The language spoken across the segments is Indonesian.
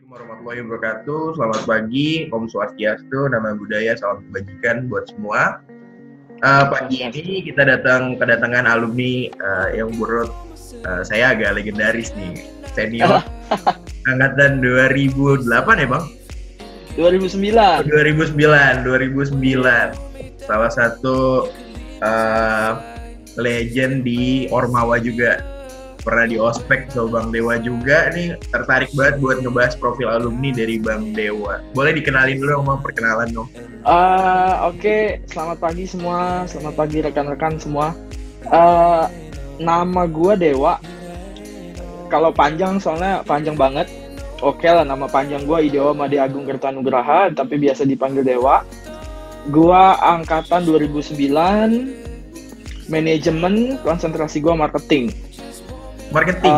Warahmatullahi wabarakatuh. Selamat pagi, Om Swastiastu, nama budaya, salam kebajikan buat semua. Pagi ini kita kedatangan alumni yang menurut saya agak legendaris nih, senior angkatan 2008 ya Bang? 2009. 2009. Salah satu legend di Ormawa juga. Pernah di ospek sama Bang Dewa juga. Nih tertarik banget buat ngebahas profil alumni dari Bang Dewa. Boleh dikenalin dulu dong, perkenalan dong. Oke. Selamat pagi semua. Selamat pagi rekan-rekan semua. Nama gue Dewa. Kalau panjang soalnya panjang banget. Oke lah, nama panjang gue Idewa Made Agung Kertanugraha, tapi biasa dipanggil Dewa. Gue angkatan 2009. Manajemen, konsentrasi gue marketing. Marketing?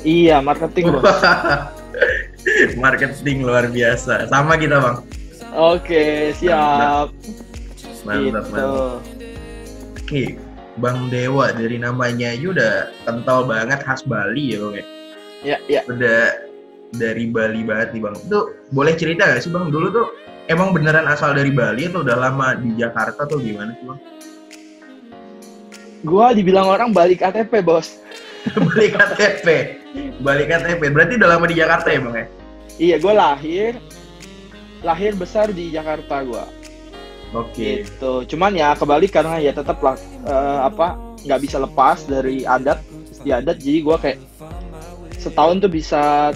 Iya, marketing bos. Marketing luar biasa. Sama kita Bang. Oke, siap. Mantap. Oke, Bang Dewa dari namanya aja udah kental banget khas Bali ya Bang ya? Iya. Udah dari Bali banget nih Bang. Itu boleh cerita gak sih Bang, dulu tuh emang beneran asal dari Bali atau udah lama di Jakarta atau gimana sih Bang? Gua dibilang orang balik KTP bos. Balik KTP. Berarti udah lama di Jakarta ya Bang ya? Iya, gue lahir besar di Jakarta gue. Oke. Gitu. Cuman ya kebalik karena ya tetap lah nggak bisa lepas dari adat istiadat. Jadi gue kayak setahun tuh bisa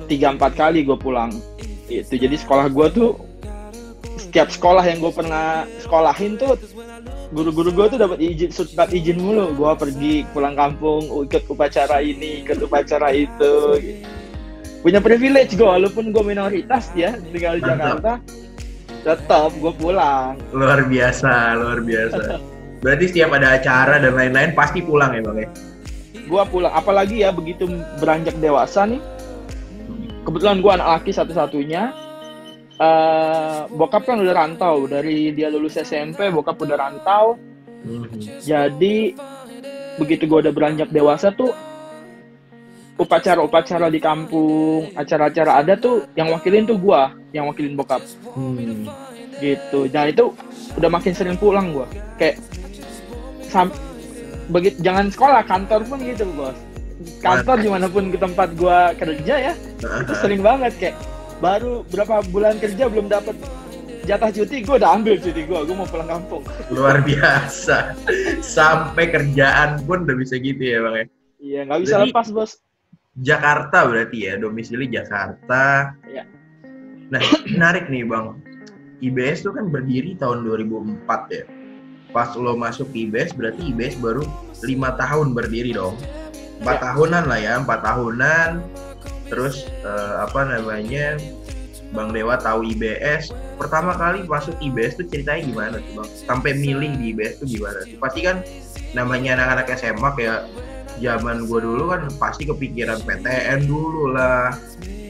3-4 kali gue pulang. Gitu. Jadi sekolah gue tuh setiap sekolah yang gue pernah sekolahin tuh guru-guru gue tuh dapat izin mulu. Gue pergi pulang kampung, ikut upacara ini, ikut upacara itu. Gitu. Punya privilege gue, walaupun gue minoritas ya tinggal di Jakarta, tetap gue pulang. Luar biasa. Berarti setiap ada acara dan lain-lain pasti pulang ya Bang ya? Gue pulang, apalagi ya begitu beranjak dewasa nih. Kebetulan gue anak laki satu-satunya. Bokap kan udah rantau dari dia lulus SMP, bokap udah rantau. Jadi begitu gue udah beranjak dewasa tuh upacara-upacara di kampung, acara-acara ada tuh yang wakilin tuh gue, yang wakilin bokap. Gitu. Dan itu udah makin sering pulang gue. Kayak begitu jangan sekolah, kantor pun gitu bos. Kantor dimanapun ke tempat gue kerja ya, itu sering banget kayak baru berapa bulan kerja belum dapat jatah cuti, gue udah ambil cuti gue mau pulang kampung. Luar biasa. Sampai kerjaan pun udah bisa gitu ya Bang ya? Iya, nggak bisa lepas bos. Jakarta berarti ya, domisili Jakarta. Iya. Nah, menarik nih Bang. IBS tuh kan berdiri tahun 2004 ya. Pas lo masuk IBS berarti IBS baru 5 tahun berdiri dong. 4 tahunan lah ya, 4 tahunan. Terus Bang Dewa tahu IBS. Pertama kali masuk IBS tuh ceritanya gimana tuh Bang? Sampai milih di IBS tuh gimana? Pasti kan namanya anak-anak SMA kayak zaman gue dulu kan pasti kepikiran PTN dulu lah,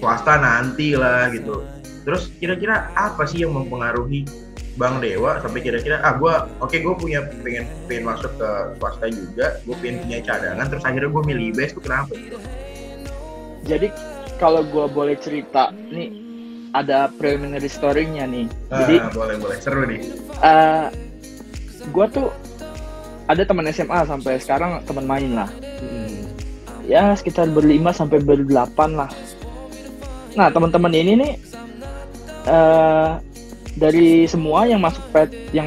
swasta nanti lah gitu. Terus kira-kira apa sih yang mempengaruhi Bang Dewa sampai kira-kira gue pengen masuk ke swasta juga, gue pengen punya cadangan, terus akhirnya gue milih IBS tuh kenapa gitu? Jadi kalau gue boleh cerita nih, ada preliminary story-nya nih. Jadi boleh seru nih. Gue tuh ada teman SMA sampai sekarang teman main lah. Ya sekitar berlima sampai berdelapan lah. Nah teman-teman ini nih dari semua yang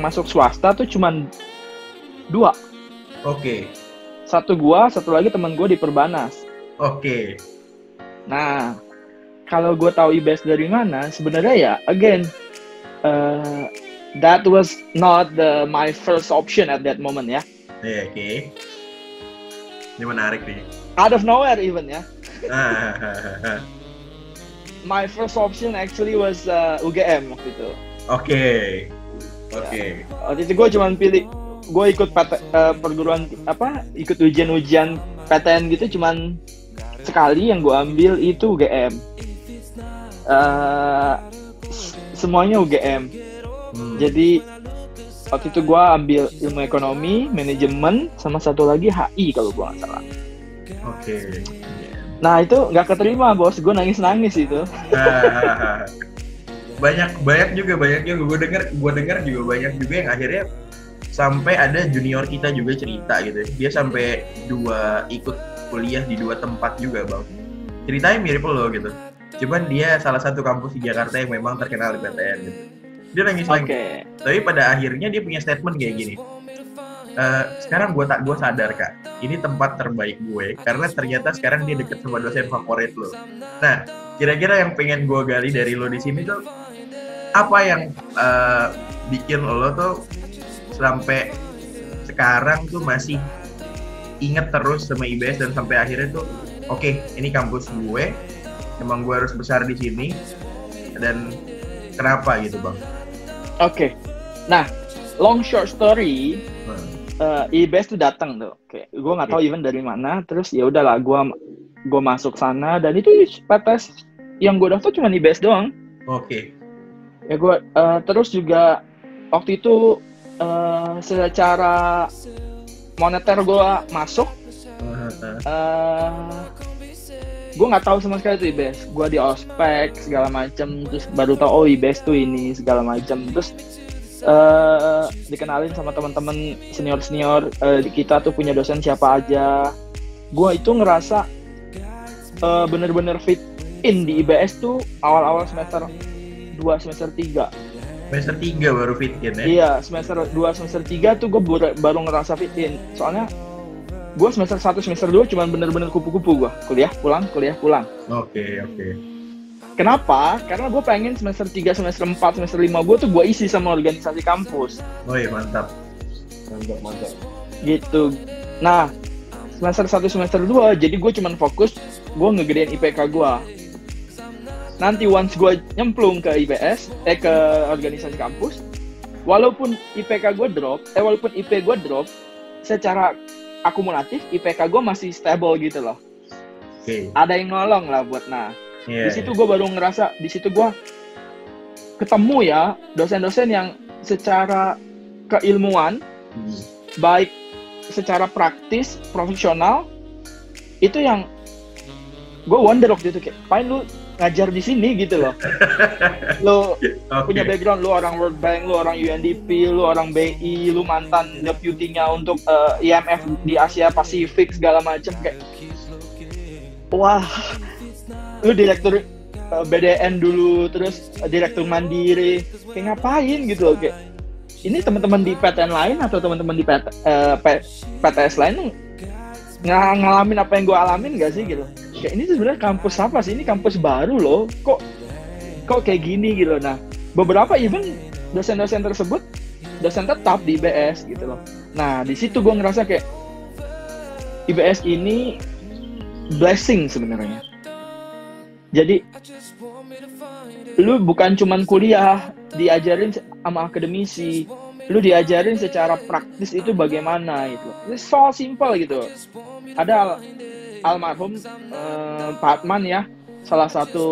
masuk swasta tuh cuman 2. Oke. Satu gua, satu lagi teman gua di Perbanas. Oke. Nah, kalau gue tahu IBS dari mana, sebenarnya ya, again, that was not my first option at that moment ya. Oke. Ini menarik nih. Out of nowhere even ya. My first option actually was UGM waktu itu. Oke. Waktu itu gue cuma pilih, gue ikut perguruan ikut ujian PTN gitu cuman sekali, yang gue ambil itu UGM. Semuanya UGM. Jadi waktu itu gue ambil ilmu ekonomi, manajemen, sama satu lagi HI kalau gue nggak salah. Oke. Nah itu nggak keterima bos, gue nangis itu. Nah, banyak juga gue dengar juga banyak juga yang akhirnya sampai ada junior kita juga cerita gitu, dia sampai ikut kuliah di 2 tempat juga bang, ceritanya mirip lo gitu, cuman dia salah satu kampus di Jakarta yang memang terkenal di PTN gitu. Dia nangis lagi, tapi pada akhirnya dia punya statement kayak gini, sekarang gue sadar kak, ini tempat terbaik gue karena ternyata sekarang dia deket sama dosen favorit lo. Nah kira-kira yang pengen gue gali dari lo di sini tuh apa yang bikin lo tuh sampai sekarang tuh masih inget terus sama IBS dan sampai akhirnya tuh oke, ini kampus gue, emang gue harus besar di sini, dan kenapa gitu bang? Oke. Nah long short story, IBS tuh datang tuh, gue nggak tahu even dari mana, terus ya udahlah gue masuk sana dan itu PTS yang gue daftar cuma IBS doang. Oke. Ya gue terus juga waktu itu secara moneter gue masuk, gue nggak tahu sama sekali tuh IBS, gue di ospek segala macem, terus baru tahu oh IBS tuh ini segala macem, terus dikenalin sama teman-teman senior kita tuh punya dosen siapa aja. Gue itu ngerasa bener-bener fit in di IBS tuh awal-awal semester 2 semester 3. Semester 3 baru fit in ya? Iya, semester 2, semester 3 tuh gue baru ngerasa fit in. Soalnya gue semester 1, semester 2 cuman bener-bener kupu-kupu gue. Kuliah, pulang. Oke. Kenapa? Karena gue pengen semester 3, semester 4, semester 5 gue tuh gue isi sama organisasi kampus. Oh iya, mantap. Gitu. Nah, semester 1, semester 2 jadi gue cuman fokus gue ngegedein IPK gue. Nanti once gue nyemplung ke IBS, ke organisasi kampus, walaupun IPK gue drop, walaupun IP gue drop, secara akumulatif IPK gue masih stable gitu loh. Ada yang nolong lah buat di situ gue baru ngerasa, di situ gue ketemu ya dosen-dosen yang secara keilmuan, baik secara praktis, profesional, itu yang gue wonder waktu itu kayak, paling lu ngajar di sini gitu loh. Lo punya background, lu orang World Bank, lu orang UNDP, lu orang BI, lu mantan deputy-nya untuk IMF di Asia Pasifik segala macam kayak, wah, lu direktur BDN dulu, terus direktur Mandiri, kayak ngapain gitu loh, kayak ini teman-teman di PTN lain atau teman-teman di PTS lain ngalamin apa yang gue alamin gak sih gitu. Kayak ini sebenarnya kampus apa sih? Ini kampus baru loh. Kok kayak gini gitu. Nah, beberapa even dosen-dosen tersebut dosen tetap di IBS gitu loh. Nah, di situ gue ngerasa kayak IBS ini blessing sebenarnya. Jadi lu bukan cuman kuliah diajarin sama akademisi, lu diajarin secara praktis itu bagaimana gitu. Ini so simple gitu. Ada almarhum Pak Atman ya, salah satu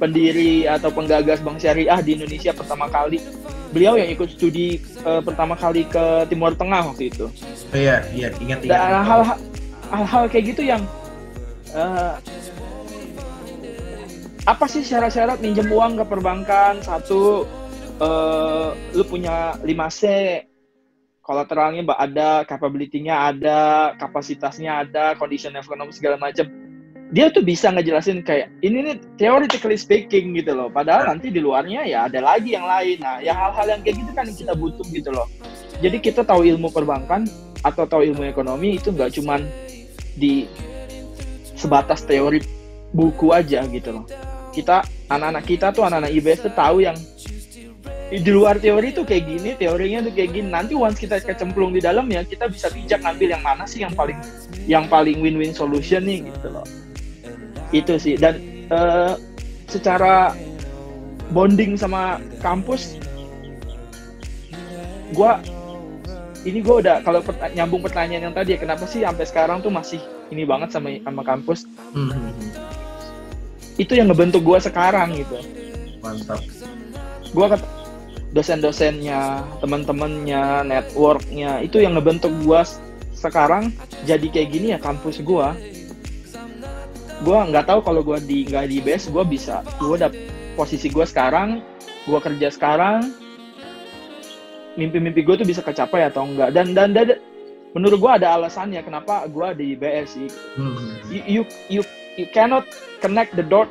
pendiri atau penggagas Bank Syariah di Indonesia pertama kali. Beliau yang ikut studi pertama kali ke Timur Tengah waktu itu. Iya, ingat. Dan hal-hal kayak gitu yang apa sih syarat-syarat minjem uang ke perbankan? Satu, lu punya 5C, kolateralnya ada, capability-nya ada, kapasitasnya ada, condition ekonomi segala macam. Dia tuh bisa ngejelasin kayak ini nih theoretically speaking gitu loh. Padahal nanti di luarnya ya ada lagi yang lain. Nah, ya hal-hal yang kayak gitu kan yang kita butuh gitu loh. Jadi kita tahu ilmu perbankan atau tahu ilmu ekonomi itu nggak cuman di sebatas teori buku aja gitu loh. Anak-anak kita tuh anak-anak IBS tuh tahu yang di luar teori tuh kayak gini, teorinya tuh kayak gini. Nanti once kita kecemplung di dalam ya, kita bisa bijak ngambil yang mana sih yang paling win-win solution nih gitu loh. Itu sih. Dan secara bonding sama kampus, gue udah kalau nyambung pertanyaan yang tadi ya, kenapa sih sampai sekarang tuh masih ini banget sama kampus? Itu yang ngebentuk gue sekarang gitu. Mantap. Gue dosen-dosennya, teman-temannya, networknya, itu yang ngebentuk gue sekarang jadi kayak gini ya kampus gue. gue nggak tahu kalau gue nggak di IBS gue udah posisi gue sekarang, gue kerja sekarang, mimpi-mimpi gue tuh bisa kecapai atau enggak. Dan menurut gue ada alasannya kenapa gue di IBS sih. You cannot connect the dot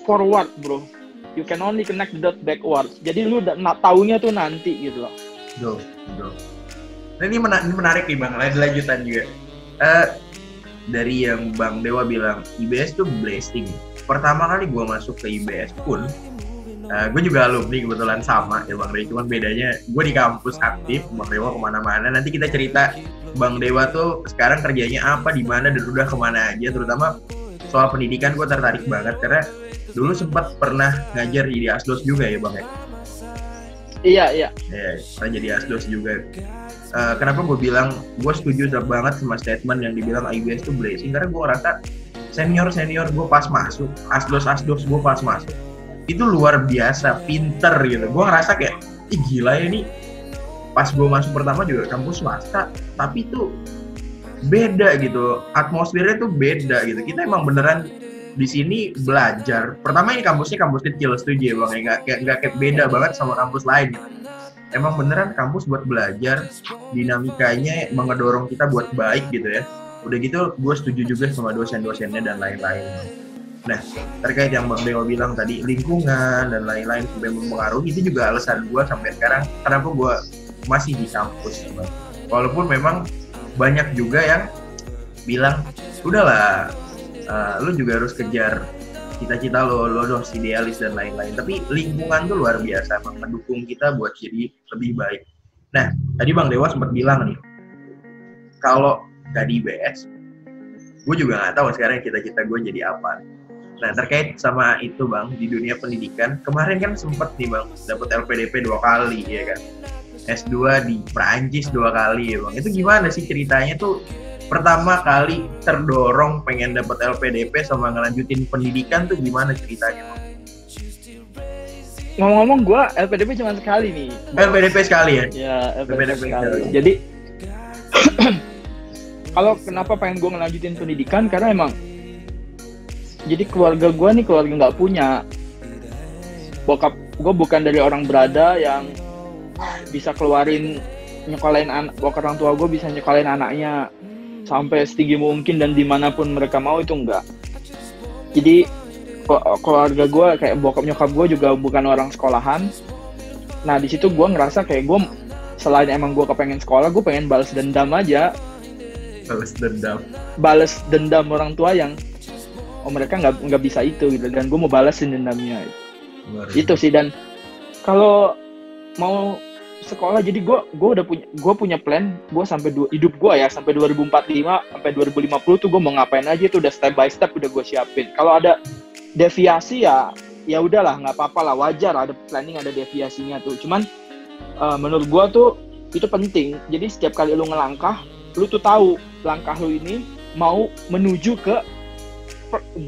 forward, bro. You can only connect the dot backward. Jadi lu taunya tuh nanti gitu loh. Betul. Nah, ini menarik nih Bang, lanjutan juga. Dari yang Bang Dewa bilang, IBS tuh blessing. Pertama kali gue masuk ke IBS pun, gue juga alumni kebetulan sama ya Bang Dewa. Cuman bedanya gue di kampus aktif, Bang Dewa kemana-mana. Nanti kita cerita Bang Dewa tuh sekarang kerjanya apa, di mana, dan udah kemana aja. Terutama soal pendidikan gue tertarik banget karena dulu sempat pernah ngajar di Asdos juga ya Bang ya? Iya. Pernah jadi Asdos juga. Kenapa gue bilang gue setuju banget sama statement yang dibilang IBS itu blessing, karena gue ngerasa senior gue pas masuk, Asdos gue pas masuk itu luar biasa pinter gitu. Gue ngerasa kayak gila ya nih, pas gue masuk pertama juga kampus swasta tapi itu beda gitu, atmosfernya tuh beda gitu. Kita emang beneran di sini belajar. Pertama ini kampusnya kampus kecil, setuju ya Bang, nggak kayak beda banget sama kampus lain gitu. Emang beneran kampus buat belajar, dinamikanya mengedorong kita buat baik gitu ya. Udah gitu gue setuju juga sama dosen-dosennya dan lain-lain. Nah, terkait yang Bang Dewa bilang tadi, lingkungan dan lain-lain sampai mempengaruhi, itu juga alasan gue sampai sekarang kenapa gue masih di kampus. Walaupun memang banyak juga yang bilang, udahlah, lu juga harus kejar cita-cita lo harus idealis dan lain-lain. Tapi lingkungan tuh luar biasa, mendukung kita buat jadi lebih baik. Nah, tadi Bang Dewa sempat bilang nih, kalau gak di IBS, gue juga nggak tahu sekarang cita-cita gue jadi apa. Nah, terkait sama itu Bang, di dunia pendidikan, kemarin kan sempat nih Bang, dapat LPDP 2 kali ya kan. S2 di Perancis 2 kali ya Bang. Itu gimana sih ceritanya tuh? Pertama kali terdorong pengen dapat LPDP sama ngelanjutin pendidikan tuh gimana ceritanya Bang? Ngomong-ngomong gue LPDP cuma sekali nih. LPDP sekali ya? Ya, LPDP sekali. Jadi kalau kenapa pengen gue ngelanjutin pendidikan, karena emang jadi keluarga gue nih keluarga nggak punya. Bokap gue bukan dari orang berada yang bisa nyekolahin orang tua gue bisa nyekolahin anaknya sampai setinggi mungkin dan dimanapun mereka mau, itu enggak. Jadi keluarga gue kayak bokap nyokap gue juga bukan orang sekolahan. Nah di situ gue ngerasa kayak gue selain emang gue kepengen sekolah, gue pengen balas dendam aja. Balas dendam orang tua yang mereka nggak bisa itu gitu, dan gue mau balasin dendamnya. Itu sih. Dan kalau mau sekolah, jadi gue punya plan gue sampai hidup gue ya sampai 2045 sampai 2050 tuh gue mau ngapain aja tuh udah step by step udah gue siapin. Kalau ada deviasi ya udahlah, nggak apa-apa lah, wajar ada planning ada deviasinya tuh. Cuman menurut gue tuh itu penting. Jadi setiap kali lu ngelangkah, lu tuh tahu langkah lu ini mau menuju ke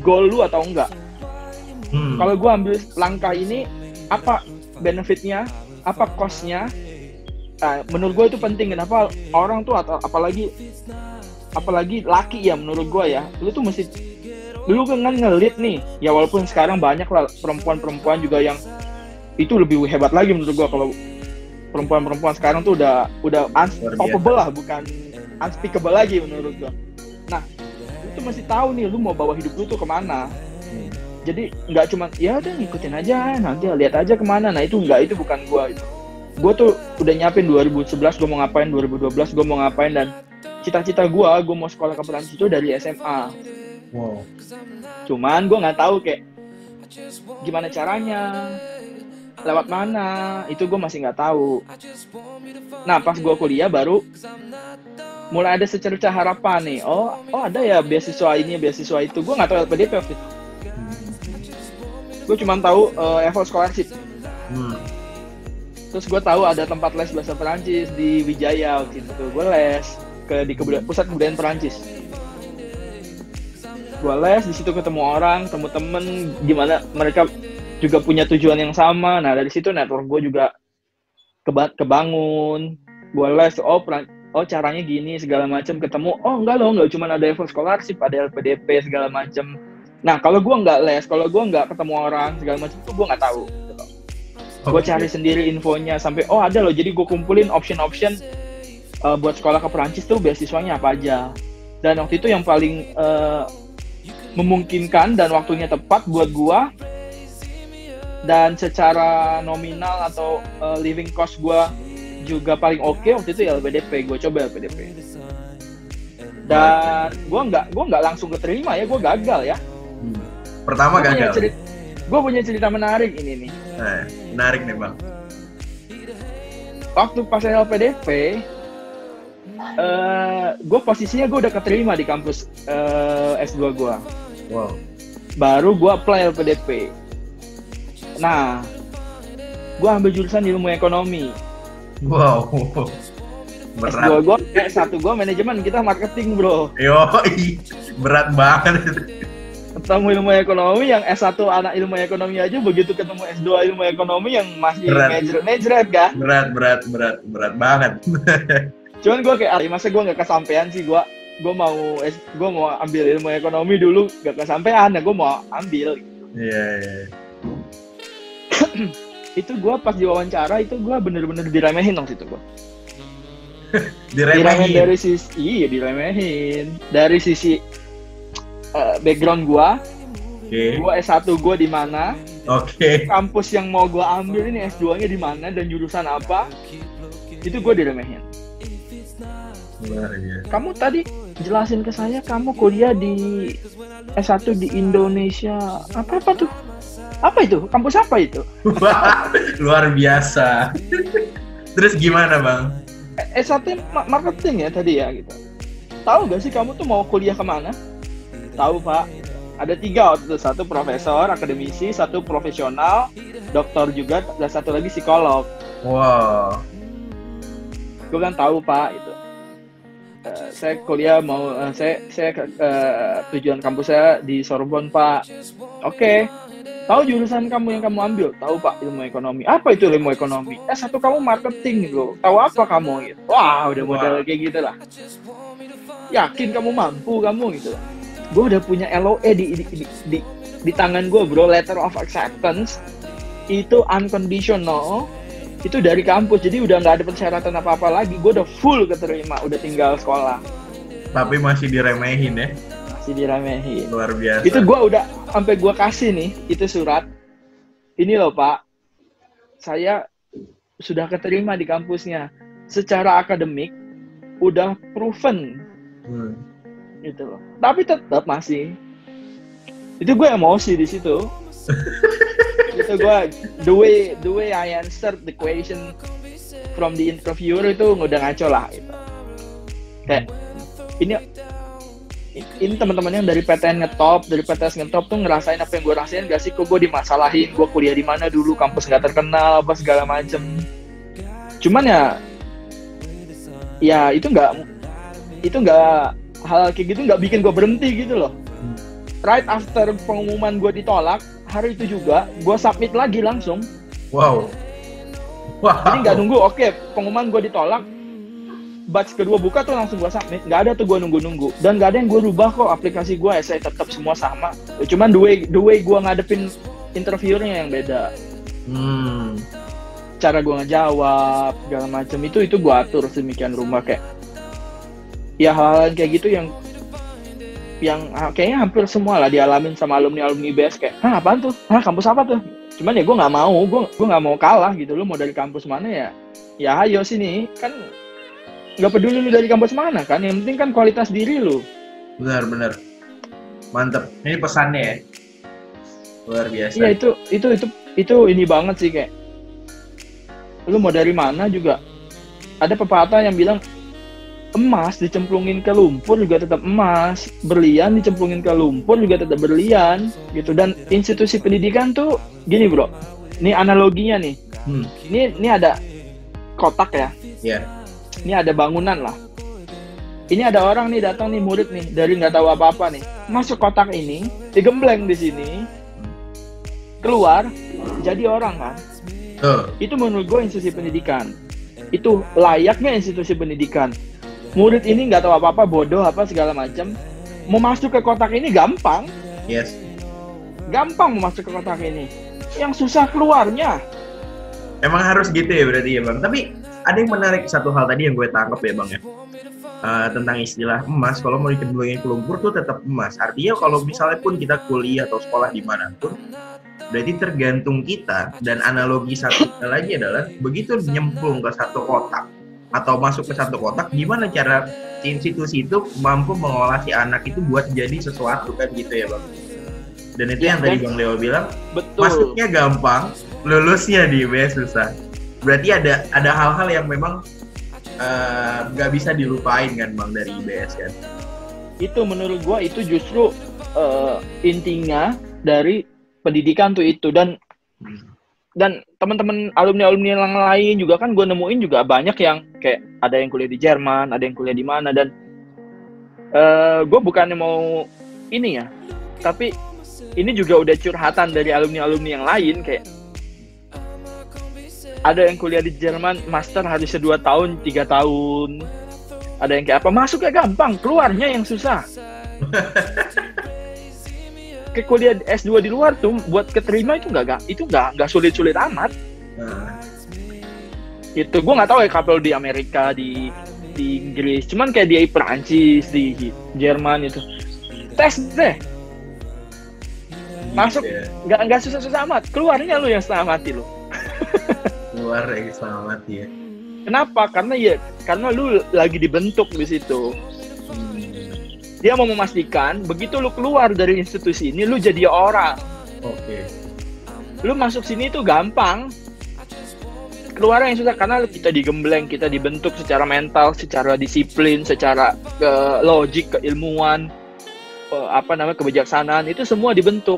goal lu atau enggak. Kalau gue ambil langkah ini, apa benefitnya, apa cost-nya? Menurut gue itu penting. Kenapa orang tuh atau apalagi laki ya, menurut gue ya, lu tuh mesti dulu kan ngelit nih ya, walaupun sekarang banyak lah perempuan juga yang itu lebih hebat lagi menurut gue. Kalau perempuan sekarang tuh udah unstoppable lah, bukan unspeakable lagi menurut gue. Nah lu tuh mesti tahu nih lu mau bawa hidup lu tuh kemana. Jadi nggak cuma ya udah ngikutin aja, nanti lihat aja kemana. Nah itu bukan gue. Gue tuh udah nyiapin 2011 gue mau ngapain, 2012 gue mau ngapain, dan cita-cita gue mau sekolah ke Perancis itu dari SMA. Wow. Cuman gue nggak tahu kayak gimana caranya, lewat mana, itu gue masih nggak tahu. Nah pas gue kuliah baru mulai ada secerca harapan nih. Oh ada ya beasiswa ini, beasiswa itu. Gue nggak tahu LPDP waktu itu. Gue cuma tahu Evo Scholarship. Terus gue tahu ada tempat les bahasa Perancis di Wijaya waktu itu. Gue les di pusat kebudayaan Perancis. Gue les di situ, ketemu orang, ketemu temen, gimana mereka juga punya tujuan yang sama. Nah dari situ network gue juga kebangun. Gue les, oh caranya gini segala macam, ketemu oh enggak loh, nggak cuma ada level scholarship, ada LPDP segala macam. Nah kalau gue nggak les, kalau gue nggak ketemu orang segala macam itu gue nggak tahu gitu loh. Gue cari sendiri infonya sampai oh ada loh, jadi gue kumpulin option buat sekolah ke Perancis tuh beasiswanya apa aja. Dan waktu itu yang paling memungkinkan dan waktunya tepat buat gue dan secara nominal atau living cost gue juga paling oke waktu itu ya LPDP. Gue coba LPDP dan gue nggak langsung keterima ya, gue gagal ya. Pertama gagal. Gue punya cerita menarik ini nih. Menarik nih bang. Waktu pas LPDP gue posisinya gue udah keterima di kampus S2 gue. Wow. Baru gue apply LPDP. Nah, gue ambil jurusan ilmu ekonomi. Wow. Berat. S2 gue, S1 gue manajemen, kita marketing bro. Yoi, berat banget. Ketemu ilmu ekonomi, yang S1 anak ilmu ekonomi aja begitu ketemu S2 ilmu ekonomi yang masih ngejret kan? Berat banget. Cuman gue kayak, masa gue nggak kesampean sih, gue mau ambil ilmu ekonomi dulu, nggak kesampean, ya gue mau ambil. Iya. Itu gue pas diwawancara itu gue bener-bener diremehin waktu itu gue. Diremehin dari sisi, diremehin dari sisi background gue. Okay. Gue S1 gue di mana? Kampus yang mau gue ambil ini S2-nya di mana dan jurusan apa? Itu gue diremehin. Kamu tadi jelasin ke saya kamu kuliah di S1 di Indonesia. Apa tuh? Apa itu? Kampus apa itu? Luar biasa. Terus gimana bang? S1 marketing ya tadi ya gitu. Tahu gak sih kamu tuh mau kuliah kemana? Tahu pak. Ada 3 waktu itu. 1 profesor, akademisi, 1 profesional, dokter juga, dan 1 lagi psikolog. Wow. Gue bilang tahu pak itu. Saya kuliah saya tujuan kampus saya di Sorbonne pak. Oke. Tahu jurusan kamu yang kamu ambil? Tahu pak, ilmu ekonomi. Apa itu ilmu ekonomi? S1 kamu marketing loh. Tahu apa kamu? Gitu. Wah udah modal kayak gitu lah. Yakin kamu mampu kamu gitu. Gue udah punya LOE di tangan gue bro, letter of acceptance. Itu unconditional. Itu dari kampus, jadi udah nggak ada persyaratan apa-apa lagi. Gue udah full keterima, udah tinggal sekolah. Tapi masih diremehin ya? Masih diremehin. Luar biasa. Itu gue udah, sampai gue kasih nih, itu surat. Ini loh pak, saya sudah keterima di kampusnya. Secara akademik, udah proven. Gitu loh. Tapi tetap masih. Itu gue emosi di situ. Itu gue the way I answered the question from the interviewer itu udah ngaco lah gitu. Kayak ini teman-teman yang dari PTN ngetop, dari PTS ngetop tuh ngerasain apa yang gue rasain gak sih? Kok gue dimasalahin, gue kuliah di mana dulu, kampus nggak terkenal apa segala macem. Cuman ya itu nggak hal kayak gitu nggak bikin gue berhenti gitu loh. Right after pengumuman gue ditolak, hari itu juga gue submit lagi langsung. Wow. Jadi nggak nunggu, pengumuman gue ditolak, batch kedua buka tuh langsung gue submit. Nggak ada tuh gue nunggu. Dan nggak ada yang gue rubah kok aplikasi gue, saya tetap semua sama. Cuman the way gue ngadepin interviewernya yang beda. Cara gue ngejawab segala macam itu gue atur sedemikian rupa kayak. Ya hal-hal kayak gitu yang kayaknya hampir semua lah dialamin sama alumni IBS kayak, apaan tuh? Kampus apa tuh? Cuman ya gue nggak mau kalah gitu. Lu mau dari kampus mana ya ayo sini, kan nggak peduli lu dari kampus mana kan, yang penting kan kualitas diri lu. Benar, mantep. Ini pesannya ya, luar biasa. Iya itu ini banget sih kayak, lu mau dari mana juga. Ada pepatah yang bilang, emas dicemplungin ke lumpur juga tetap emas, berlian dicemplungin ke lumpur juga tetap berlian gitu. Dan institusi pendidikan tuh gini bro, ini analoginya nih. Ini ada kotak ya. Ini ada bangunan lah. Ini ada orang nih datang nih, murid nih dari nggak tahu apa-apa nih, masuk kotak ini, digembleng di sini, keluar jadi orang kan. Itu menurut gue institusi pendidikan. Itu layaknya institusi pendidikan. murid ini nggak tahu apa-apa, bodoh apa segala macam, mau masuk ke kotak ini gampang. Yes. Gampang mau masuk ke kotak ini. Yang susah keluarnya. Emang harus gitu ya berarti ya Bang. Tapi ada yang menarik satu hal tadi yang gue tangkap ya Bang ya. Tentang istilah emas, kalau mau dicemplungin ke lumpur tuh tetap emas. Artinya kalau misalnya pun kita kuliah atau sekolah dimanapun, berarti tergantung kita. Dan analogi satu lagi adalah begitu nyemplung ke satu kotak atau masuk ke satu kotak, gimana cara institusi itu mampu mengolah si anak itu buat jadi sesuatu kan gitu ya Bang. Dan itu yang tadi Bang Leo bilang, betul. Masuknya gampang, lulusnya di IBS susah. Berarti ada hal-hal yang memang nggak bisa dilupain kan Bang dari IBS kan. Itu menurut gua itu justru intinya dari pendidikan tuh itu. Dan teman-teman alumni yang lain juga kan gue nemuin juga banyak yang kayak ada yang kuliah di Jerman, ada yang kuliah di mana. Dan gue bukannya mau ini ya, tapi ini juga udah curhatan dari alumni yang lain, kayak ada yang kuliah di Jerman master harusnya 2 tahun 3 tahun, ada yang kayak apa masuknya gampang keluarnya yang susah. Ke kuliah S2 di luar tuh buat keterima itu nggak sulit-sulit amat. Itu gue nggak tahu ya kalau di Amerika, di Inggris, cuman kayak di Perancis, di Jerman itu tes deh masuk nggak susah-susah amat, keluarnya lu yang setengah mati lu. Keluar yang setengah mati ya. Kenapa? Karena lu lagi dibentuk di situ. Dia mau memastikan begitu lu keluar dari institusi ini lu jadi orang. Oke. Lu masuk sini tuh gampang. Keluar yang susah karena kita digembleng, kita dibentuk secara mental, secara disiplin, secara logik, keilmuan, kebijaksanaan, itu semua dibentuk.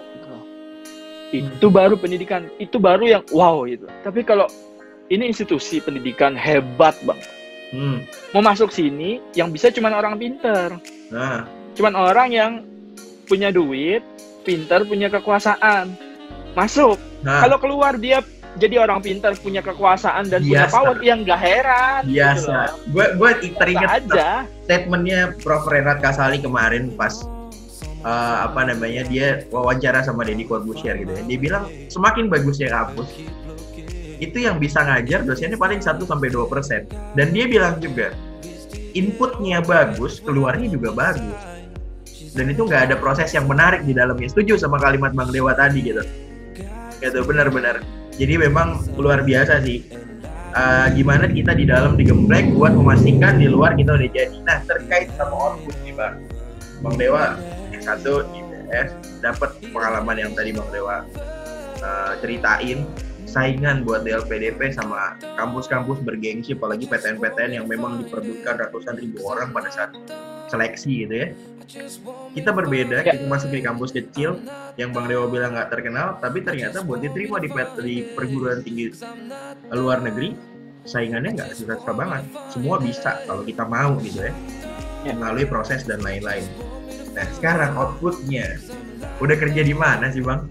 Itu baru pendidikan, itu baru yang wow gitu. Tapi kalau ini institusi pendidikan hebat Bang. Mau masuk sini yang bisa cuman orang pinter. Cuman orang yang punya duit, pinter, punya kekuasaan. Masuk. Kalau keluar dia jadi orang pintar, punya kekuasaan dan punya power, yang gak heran. Biasa. Gitu gue teringat aja statementnya Prof. Renat Kasali kemarin pas dia wawancara sama Deddy Corbuzier gitu ya. Dia bilang semakin bagusnya kampus, itu yang bisa ngajar dosennya paling 1-2%. Dan dia bilang juga inputnya bagus, keluarnya juga bagus. Dan itu nggak ada proses yang menarik di dalamnya. Setuju sama kalimat Bang Dewa tadi gitu. Gitu, benar-benar. Jadi memang luar biasa sih. Gimana kita di dalam digembleng buat memastikan di luar kita udah jadi. Nah, terkait sama output nih Bang Dewa S1 IBS dapat pengalaman yang tadi Bang Dewa ceritain, saingan buat DLPDP sama kampus-kampus bergengsi, apalagi PTN-PTN yang memang diperebutkan ratusan ribu orang pada saat seleksi gitu ya. Kita berbeda, kita masuk di kampus kecil yang Bang Dewa bilang nggak terkenal, tapi ternyata buat diterima di perguruan tinggi luar negeri, saingannya nggak susah-susah banget. Semua bisa kalau kita mau gitu ya, melalui proses dan lain-lain. Nah sekarang outputnya, udah kerja di mana sih Bang?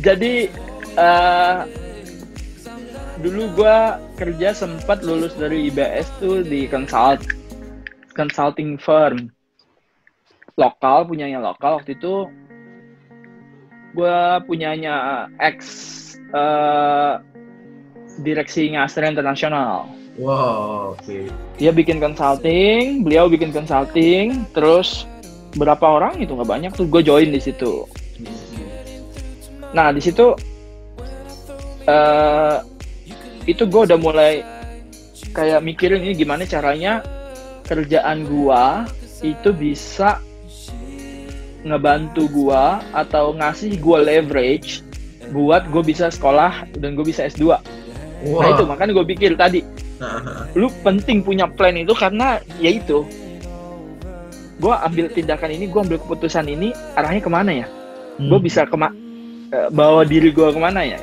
Jadi dulu gue kerja sempat lulus dari IBS tuh di consulting firm lokal, punyanya lokal. Waktu itu gue punyanya direksinya Astra International. Wow, oke. Dia bikin consulting, beliau bikin consulting, terus berapa orang itu nggak banyak tuh, gue join di situ. Nah di situ itu gue udah mulai kayak mikirin ini gimana caranya kerjaan gue itu bisa ngebantu gue atau ngasih gue leverage buat gue bisa sekolah dan gue bisa S2. Wow. Nah itu makanya gue pikir tadi lu penting punya plan itu, karena ya itu gue ambil tindakan ini, gue ambil keputusan ini arahnya kemana ya, gue bisa bawa diri gue kemana ya.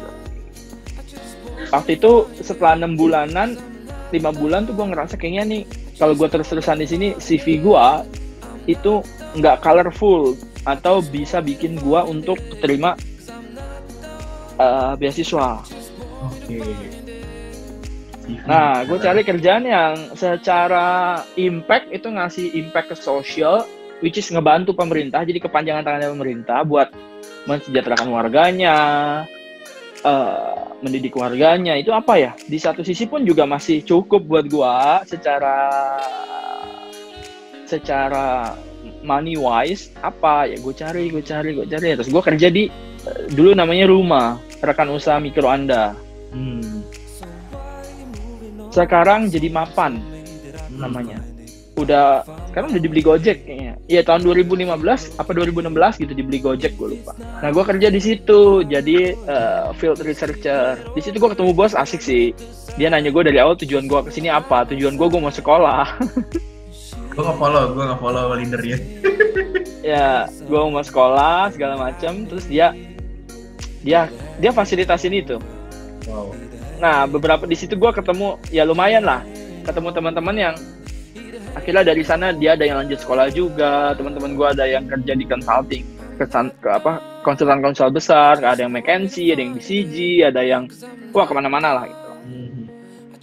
Waktu itu setelah 6 bulanan, 5 bulan tuh gue ngerasa kayaknya nih kalau gue terus-terusan di sini CV gue itu nggak colorful atau bisa bikin gue untuk terima beasiswa. Oke. Nah, gue cari kerjaan yang secara impact itu ngasih impact ke sosial, which is ngebantu pemerintah, jadi kepanjangan tangannya pemerintah buat mensejahterakan warganya, mendidik warganya. Itu apa ya? Di satu sisi pun juga masih cukup buat gue secara money wise. Apa ya? Gue cari. Terus gue kerja di dulu namanya Rumah, rekan usaha mikro Anda. Sekarang jadi Mapan namanya. Sekarang udah dibeli Gojek kayaknya. Iya, tahun 2015 apa 2016 gitu dibeli Gojek, gue lupa. Nah, gue kerja di situ jadi field researcher. Di situ gue ketemu bos asik sih. Dia nanya gue dari awal tujuan gue kesini apa. Tujuan gue mau sekolah. Gue nggak follow leadernya. Ya, gue mau sekolah segala macam. Terus dia fasilitasin itu. Wow. Nah, beberapa di situ gue ketemu, ya lumayan lah, ketemu teman-teman yang akhirnya dari sana dia ada yang lanjut sekolah juga, teman-teman gue ada yang kerja di consulting, konsultan besar, ada yang McKinsey, ada yang BCG, ada yang kemana-mana lah gitu.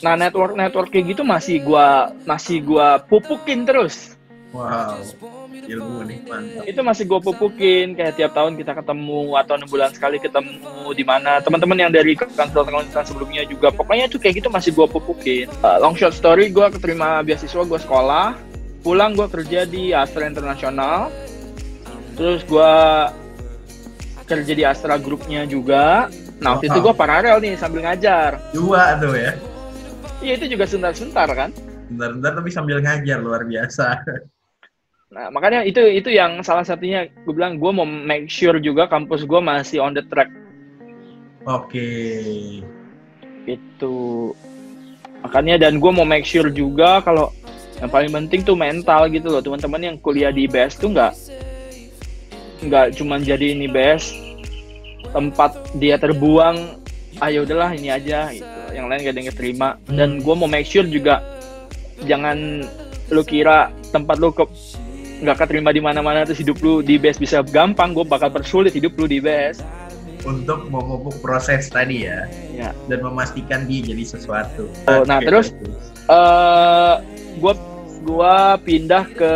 Nah, network kayak gitu masih gue pupukin terus. Wow, ilmu nih, mantap. Itu masih gue pupukin, kayak tiap tahun kita ketemu atau 6 bulan sekali ketemu di mana. Teman-teman yang dari konsultan sebelumnya juga, pokoknya tuh kayak gitu masih gue pupukin. Long short story, gue keterima beasiswa, gue sekolah, pulang gue kerja di Astra International, terus gue kerja di Astra Groupnya juga. Nah, waktu itu gue paralel nih sambil ngajar. 2 tuh ya? Iya, itu juga sebentar kan? Bentar tapi sambil ngajar, luar biasa. Nah, makanya itu yang salah satunya gue bilang gue mau make sure juga kampus gue masih on the track. Oke. Itu makanya, dan gue mau make sure juga kalau yang paling penting tuh mental gitu loh. Teman-teman yang kuliah di IBS tuh nggak cuma jadi ini IBS tempat dia terbuang, ayo udahlah ini aja gitu, yang lain gak ada yang keterima. Dan gue mau make sure juga jangan lu kira tempat lu nggak keterima di mana-mana terus hidup lu di IBS bisa gampang. Gue bakal persulit hidup lu di IBS untuk memupuk proses tadi ya. Dan memastikan dia jadi sesuatu. Nah, terus gue pindah ke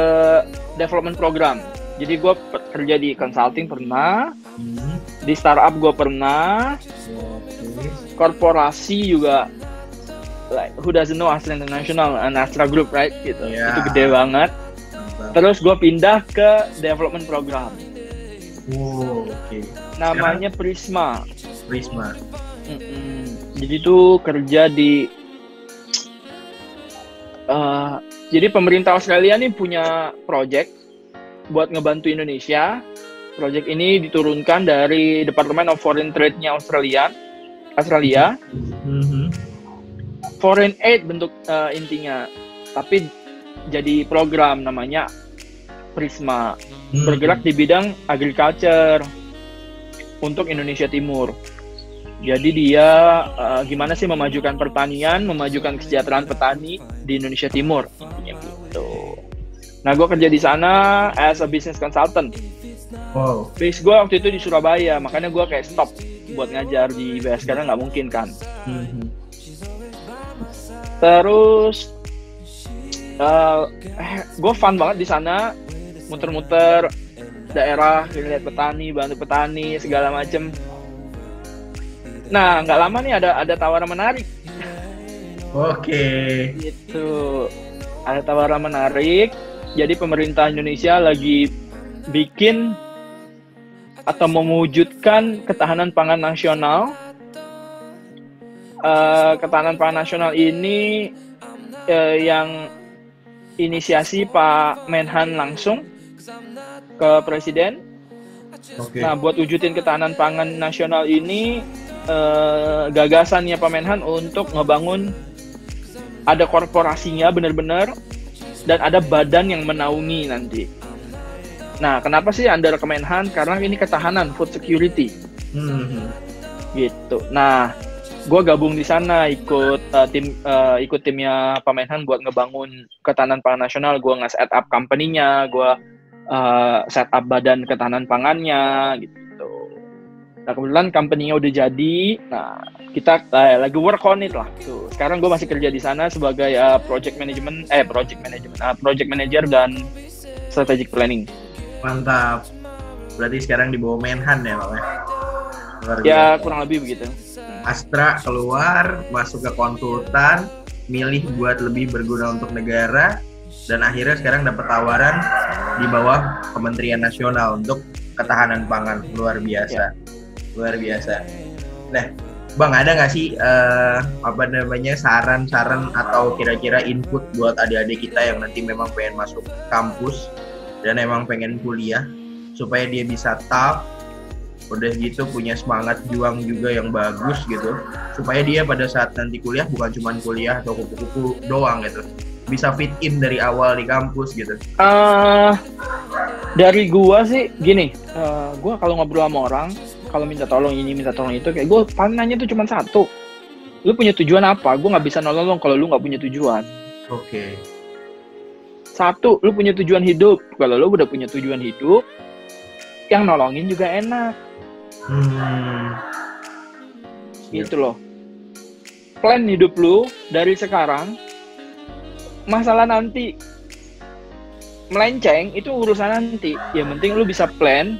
development program. Jadi gue kerja di consulting pernah, di startup gue pernah, korporasi juga. Like, who doesn't know Astra International and Astra Group, right? Gitu. Yeah. Itu gede banget. Mantap. Terus gue pindah ke development program. Oke. Namanya Prisma. Jadi tuh kerja di jadi pemerintah Australia nih punya project buat ngebantu Indonesia. Project ini diturunkan dari Department of Foreign Trade-nya Australia. Foreign aid bentuk intinya, tapi jadi program namanya Prisma, bergerak di bidang agriculture untuk Indonesia Timur. Jadi dia gimana sih memajukan pertanian, memajukan kesejahteraan petani di Indonesia Timur, intinya gitu. Nah, gue kerja di sana as a business consultant. Wow. Base gue waktu itu di Surabaya, makanya gue kayak stop buat ngajar di IBS karena nggak mungkin kan. Terus gue fun banget di sana, muter-muter daerah, lihat petani, bantu petani segala macem. Nah, nggak lama nih ada tawaran menarik. Oke. Gitu, ada tawaran menarik. Jadi pemerintah Indonesia lagi bikin atau mewujudkan ketahanan pangan nasional. Ketahanan pangan nasional ini yang inisiasi Pak Menhan langsung ke Presiden. Okay. Nah, buat wujudin ketahanan pangan nasional ini, gagasannya Pak Menhan untuk ngebangun ada korporasinya benar-benar dan ada badan yang menaungi nanti. Nah, kenapa sih under Kemenhan? Karena ini ketahanan, food security. Gitu. Nah, gue gabung di sana ikut timnya Pak Menhan buat ngebangun ketahanan pangan nasional. Gue nge-set up company-nya, gue set up badan ketahanan pangannya gitu. Nah kebetulan company-nya udah jadi, nah kita lagi work on it lah. Tuh, sekarang gue masih kerja di sana sebagai project manager dan strategic planning. Mantap. Berarti sekarang di bawah Menhan ya Bang ya? Ya kurang lebih begitu. Astra keluar, masuk ke konsultan, milih buat lebih berguna untuk negara, dan akhirnya sekarang dapat tawaran di bawah Kementerian Nasional untuk ketahanan pangan. Luar biasa. Luar biasa. Nah, Bang, ada nggak sih saran-saran atau kira-kira input buat adik-adik kita yang nanti memang pengen masuk kampus dan emang pengen kuliah supaya dia bisa tough, udah gitu punya semangat juang juga yang bagus gitu, supaya dia pada saat nanti kuliah bukan cuma kuliah atau kupu-kupu doang gitu, bisa fit in dari awal di kampus gitu. Dari gua sih gini, gua kalau ngobrol sama orang, kalau minta tolong ini, minta tolong itu, kayak gue paling nanya tuh cuma satu. Lu punya tujuan apa? Gue nggak bisa nolong kalau lu nggak punya tujuan. Oke. Satu, lu punya tujuan hidup. Kalau lu udah punya tujuan hidup, yang nolongin juga enak. Gitu loh. Plan hidup lu dari sekarang, masalah nanti melenceng itu urusan nanti. Yang penting lu bisa plan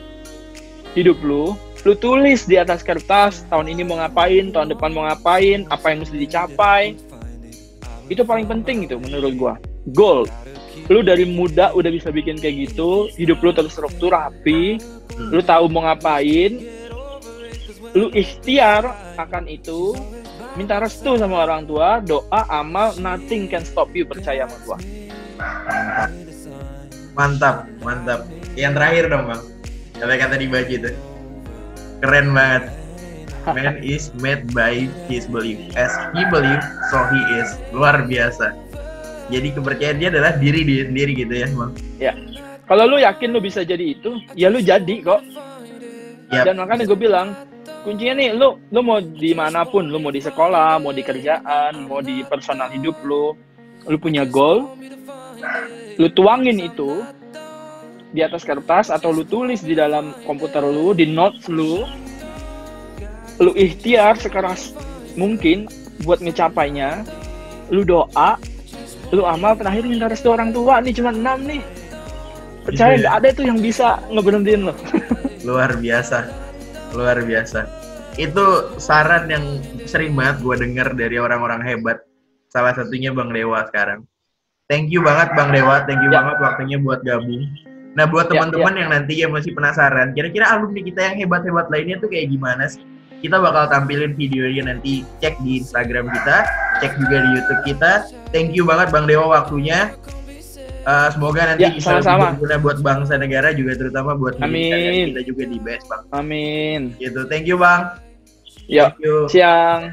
hidup lu tulis di atas kertas, tahun ini mau ngapain, tahun depan mau ngapain, apa yang mesti dicapai. Itu paling penting itu menurut gua. Goal. Lu dari muda udah bisa bikin kayak gitu, hidup lu terstruktur rapi, lu tahu mau ngapain, lu ikhtiar akan itu, minta restu sama orang tua, doa, amal, nothing can stop you, percaya sama gua. Mantap. Yang terakhir dong Bang, kata dibaca itu. Keren banget. Man is made by his belief. As he believe, so he is. Luar biasa. Jadi kepercayaan dia adalah diri dia sendiri gitu ya Bang. Ya. Kalau lu yakin lu bisa jadi itu, ya lu jadi kok. Yep. Dan makanya gue bilang, kuncinya nih, lu mau dimanapun, lu mau di sekolah, mau di kerjaan, mau di personal hidup lu punya goal, lu tuangin itu di atas kertas atau lu tulis di dalam komputer lu, di notes lu ikhtiar sekeras mungkin buat ngecapainya, lu doa, lu amal, terakhir minta restu orang tua. Nih cuma 6 nih, percaya nggak ada tuh yang bisa ngeberhentiin lo. Luar biasa. Itu saran yang sering banget gue denger dari orang-orang hebat, salah satunya Bang Dewa sekarang. Thank you banget Bang Dewa, thank you banget waktunya buat gabung. Nah buat teman-teman yang nantinya masih penasaran, kira-kira alumni kita yang hebat-hebat lainnya tuh kayak gimana sih? Kita bakal tampilin videonya nanti, cek di Instagram kita, cek juga di YouTube kita. Thank you banget Bang Dewa waktunya. Semoga nanti bisa berguna buat bangsa negara juga, terutama buat kita juga di BES Bang. Amin. Gitu, thank you Bang. Thank you. Siang.